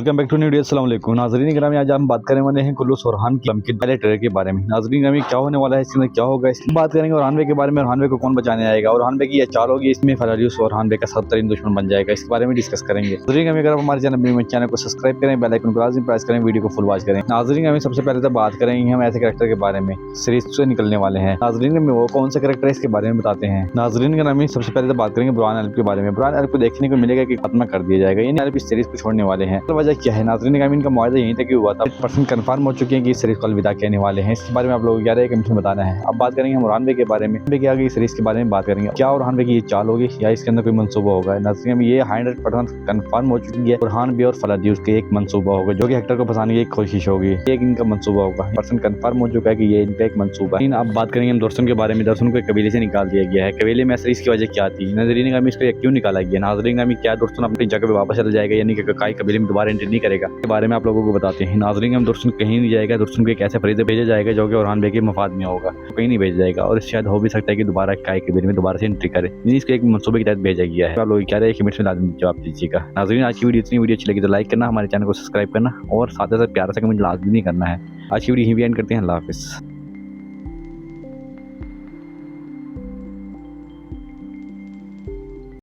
Welcome back to new video. अस्सलाम वालेकुम नाज़रीन ग्रामी, आज हम बात करने वाले हैं कुल्लू सोरहान की पहले ट्रेलर के बारे में। नाज़रीन ग्रामी, क्या होने वाला है, इसके अंदर क्या होगा, इसकी बात करेंगे। और हानवे के बारे में, और हानवे को कौन बचाने आएगा, और हानवे की ये चाल होगी, इसमें फरारियस और हानवे का सबतरीन दुश्मन बन जाएगा। इसके बारे में डिस्कस करेंगे। नाज़रीन ग्रामी, अगर आप हमारे चैनल को सब्सक्राइब करें, बेल आइकन को लाज़िम प्रेस करें, वीडियो को फुल वॉच करें। नाज़रीन ग्रामी, सबसे पहले तो बात करेंगे हम ऐसे कैरेक्टर के बारे में सीरीज से निकलने वाले हैं। नाज़रीन ग्रामी, वो कौन सा कैरेक्टर है इसके बारे में बताते हैं। नाज़रीन ग्रामी, सबसे पहले तो बात करेंगे बुरहान अल्प के बारे में। बुरहान अल्प को देखने को मिलेगा कि खत्म कर दिया जाएगा, यानी अल्प इस सीरीज को छोड़ने वाले हैं। तो वजह क्या है नाज़रीन ग्रामी, इनका मुआवजा यहीं तक ही हुआ था। परसेंट कंफर्म हो चुके हैं कि इस सीरीज को अलविदा कहने वाले हैं। इसके बारे में आप लोगों को क्या रहेगा कमेंट में बताना है। अब बात करेंगे हम हानवे के बारे में। हानवे की आगे सीरीज के बारे में बात करेंगे, क्या और हानवे की ये चाल होगी या इसके अंदर कोई मंसूबा होगा। नाज़रीन ग्रामी, ये 100% कंफर्म हो चुकी है। बुरहान भी और फलादी उसके एक मंसूबा होगा, जो कि हेक्टर को फंसाने की एक कोशिश होगी। एक इनका मंसूबा होगा, परसेंट कंफर्म हो चुका है कि ये इनका एक मंसूबा है। अब बात करेंगे हम दर्शन के बारे में। दर्शन को एक कबीले से निकाल दिया गया है। कबीले में सीरीज की वजह क्या थी नाज़रीन ग्रामी, इसको क्यों निकाला गया। नाज़रीन ग्रामी, क्या दर्शन अपनी जगह पे वापस चला जाएगा, यानी कि ककाई कबीले में दोबारा एंट्री नहीं करेगा, के बारे में आप लोगों को बताते हैं। नाज़रीन ग्रामी, दर्शन कहीं नहीं जाएगा। दर्शन को एक ऐसे फरीदे भेजा जाएगा जो कि बुरहान बे के मफाद में होगा, कहीं नहीं भेजा जाएगा। और शायद हो भी सकता है कि दोबारा ककाई कबीले में दोबारा से एंट्री करे, इसको एक मंसूबे के तहत भेजा गया है। आप लोग क्या रहे कमेंट्स में लाजमी जवाब दीजिएगा। नाज़रीन, आज की वीडियो इतनी वीडियो अच्छी लगी तो लाइक करना, हमारे चैनल को सब्सक्राइब करना और साथ ही साथ प्यारा सा कमेंट लाजमी करना है। आज की वीडियो यहीं भी एंड करते हैं। अल्लाह हाफिज़।